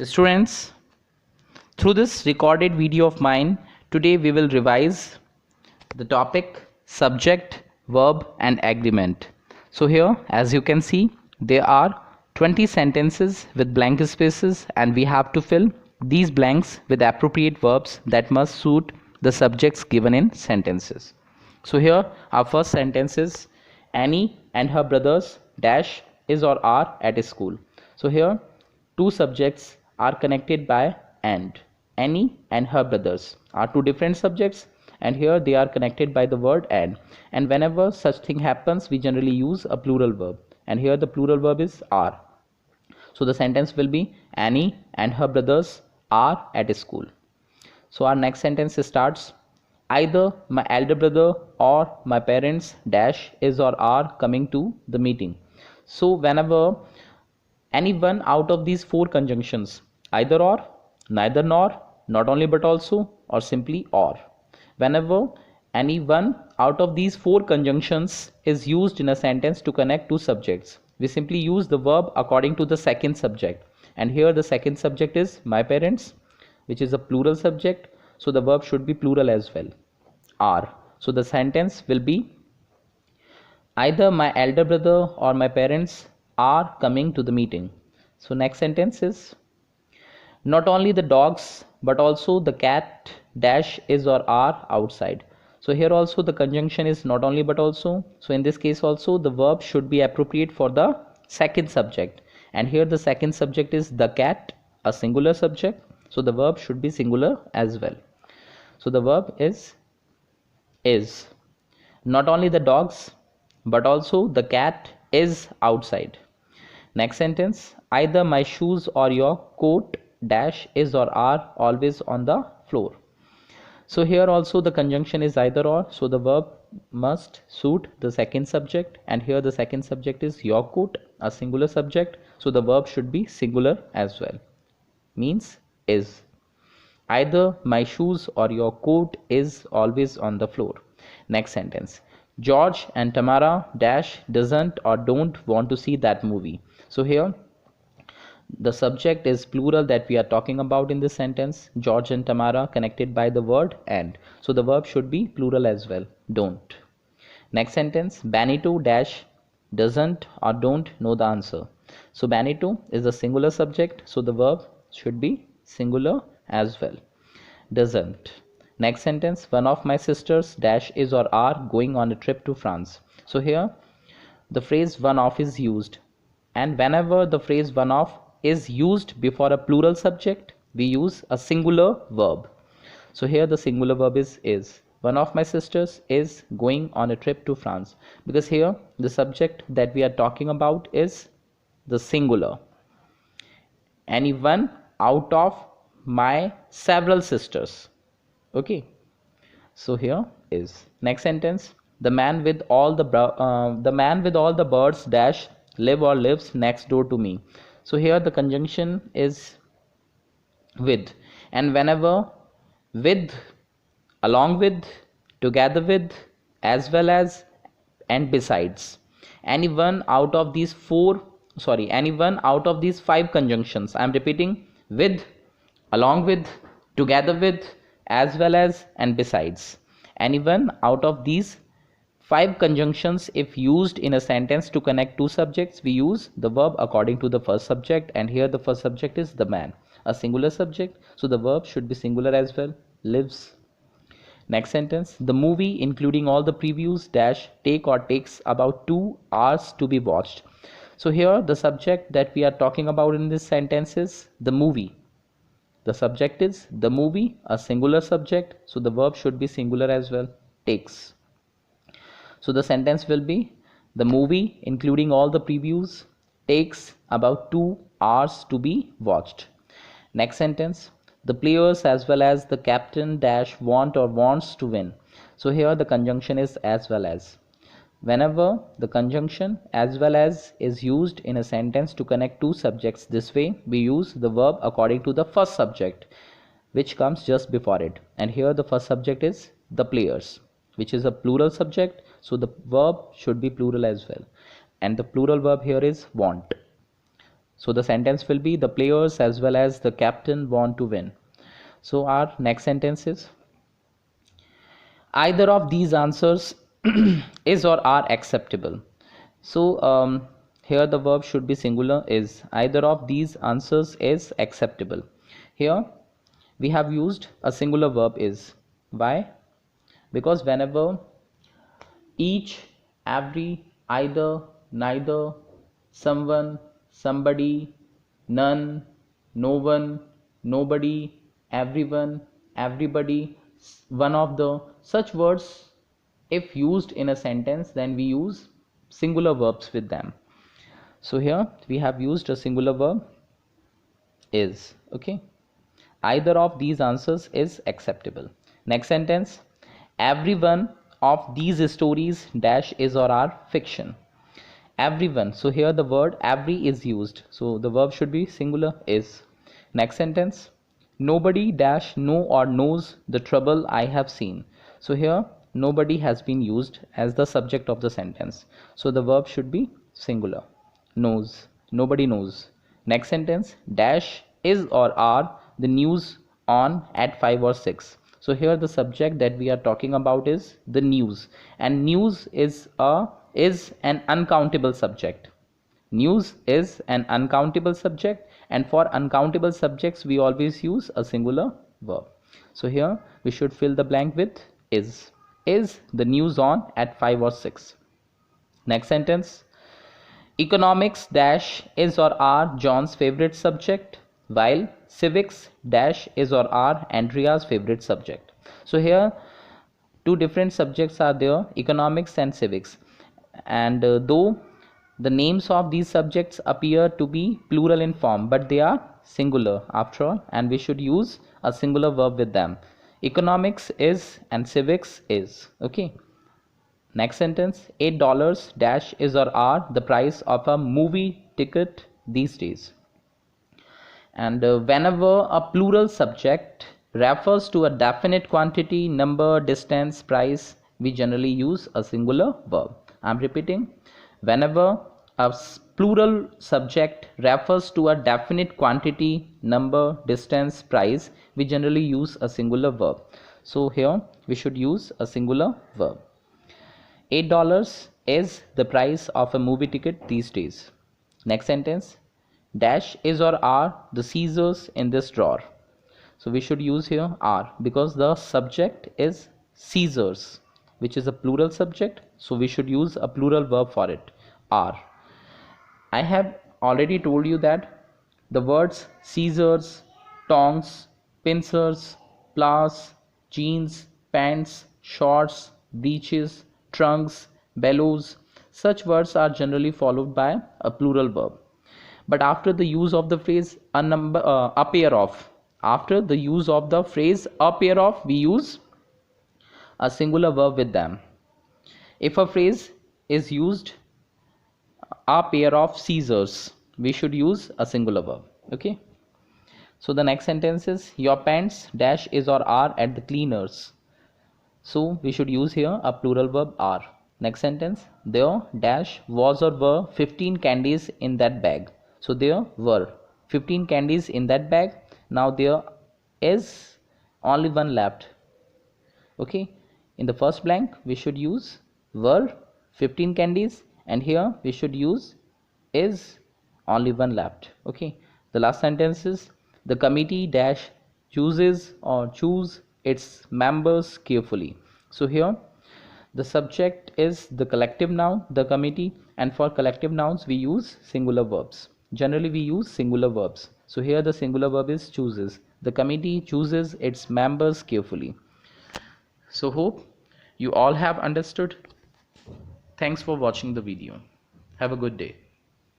Students, through this recorded video of mine, today we will revise the topic subject, verb and agreement. So here, as you can see, there are 20 sentences with blank spaces and we have to fill these blanks with appropriate verbs that must suit the subjects given in sentences. So here our first sentence is Annie and her brothers dash is or are at school. So here two subjects are connected by and. Annie and her brothers are two different subjects and here they are connected by the word and whenever such thing happens we generally use a plural verb and here the plural verb is are. So the sentence will be Annie and her brothers are at school. So our next sentence starts either my elder brother or my parents dash is or are coming to the meeting. So whenever any one out of these four conjunctions, either or, neither nor, not only but also, or simply or, whenever any one out of these four conjunctions is used in a sentence to connect two subjects, we simply use the verb according to the second subject. And here the second subject is my parents, which is a plural subject, so the verb should be plural as well, are. So the sentence will be either my elder brother or my parents are coming to the meeting. So next sentence is not only the dogs but also the cat dash is or are outside. So here also the conjunction is not only but also. So in this case also the verb should be appropriate for the second subject. And here the second subject is the cat, a singular subject. So the verb should be singular as well. So the verb is not only the dogs but also the cat is outside. Next sentence, either my shoes or your coat dash is or are always on the floor. So here also the conjunction is either or, so the verb must suit the second subject and here the second subject is your coat, a singular subject, so the verb should be singular as well, means is. Either my shoes or your coat is always on the floor. Next sentence, George and Tamara dash doesn't or don't want to see that movie. So here the subject is plural that we are talking about in this sentence, George and Tamara connected by the word and. So the verb should be plural as well, don't. Next sentence, Benito dash doesn't or don't know the answer. So Benito is a singular subject, so the verb should be singular as well, doesn't. Next sentence, one of my sisters dash is or are going on a trip to France. So here the phrase one of is used and whenever the phrase one of is used before a plural subject we use a singular verb. So here the singular verb is. One of my sisters is going on a trip to France because here the subject that we are talking about is the singular. Any one out of my several sisters. Okay, so here is. Next sentence, the man with all the birds dash live or lives next door to me. So here the conjunction is with and whenever with, along with, together with, as well as and besides, any one out of these five conjunctions, I am repeating, with, along with, together with, as well as and besides, any one out of these five conjunctions if used in a sentence to connect two subjects we use the verb according to the first subject and here the first subject is the man, a singular subject, so the verb should be singular as well, lives. Next sentence, the movie including all the previews dash take or takes about 2 hours to be watched. So here the subject that we are talking about in this sentence is the movie. The subject is the movie, a singular subject, so the verb should be singular as well, takes. So the sentence will be the movie including all the previews takes about 2 hours to be watched. Next sentence, the players as well as the captain dash want or wants to win. So here the conjunction is as well as. Whenever the conjunction as well as is used in a sentence to connect two subjects this way we use the verb according to the first subject which comes just before it and here the first subject is the players, which is a plural subject, so the verb should be plural as well and the plural verb here is want. So the sentence will be the players as well as the captain want to win. So our next sentence is either of these answers is or are acceptable. So here the verb should be singular, is. Either of these answers is acceptable. Here we have used a singular verb, is. Why? Because whenever each, every, either, neither, someone, somebody, none, no one, nobody, everyone, everybody, one of the, such words, if used in a sentence, then we use singular verbs with them. So here we have used a singular verb, is. Okay, either of these answers is acceptable. Next sentence, every one of these stories dash is or are fiction. Everyone, so here the word every is used, so the verb should be singular, is. Next sentence, nobody dash know or knows the trouble I have seen. So here nobody has been used as the subject of the sentence, so the verb should be singular, knows, nobody knows. Next sentence, dash is or are the news on at 5 or 6. So here the subject that we are talking about is the news, and news is an uncountable subject. News is an uncountable subject, and for uncountable subjects we always use a singular verb. So here we should fill the blank with is. Is the news on at 5 or 6. Next sentence, economics dash is or are John's favorite subject, while civics dash is or are Andrea's favorite subject. So here two different subjects are there, economics and civics, and though the names of these subjects appear to be plural in form, but they are singular after all, and we should use a singular verb with them. Economics is and civics is. Okay, next sentence, $8 dash is or are the price of a movie ticket these days. And whenever a plural subject refers to a definite quantity, number, distance, price, we generally use a singular verb. I'm repeating, whenever a plural subject refers to a definite quantity, number, distance, price, we generally use a singular verb. So here we should use a singular verb. $8 is the price of a movie ticket these days. Next sentence, dash is or are the scissors in this drawer. So we should use here are, because the subject is scissors, which is a plural subject, so we should use a plural verb for it, are. I have already told you that the words scissors, tongs, pincers, pliers, jeans, pants, shorts, breeches, trunks, bellows, such words are generally followed by a plural verb. But after the use of the phrase a pair of, after the use of the phrase a pair of, we use a singular verb with them. If a phrase is used a pair of scissors, we should use a singular verb. Okay, so the next sentence is your pants dash is or are at the cleaners. So we should use here a plural verb, are. Next sentence, there dash was or were 15 candies in that bag. So there were 15 candies in that bag. Now there is only one left. Okay, in the first blank we should use were 15 candies, and here we should use is only one left. Okay, the last sentence is the committee dash chooses or choose its members carefully. So here the subject is the collective noun, the committee, and for collective nouns we use singular verbs. Generally we use singular verbs. So here the singular verb is chooses. The committee chooses its members carefully. So hope you all have understood. Thanks for watching the video. Have a good day.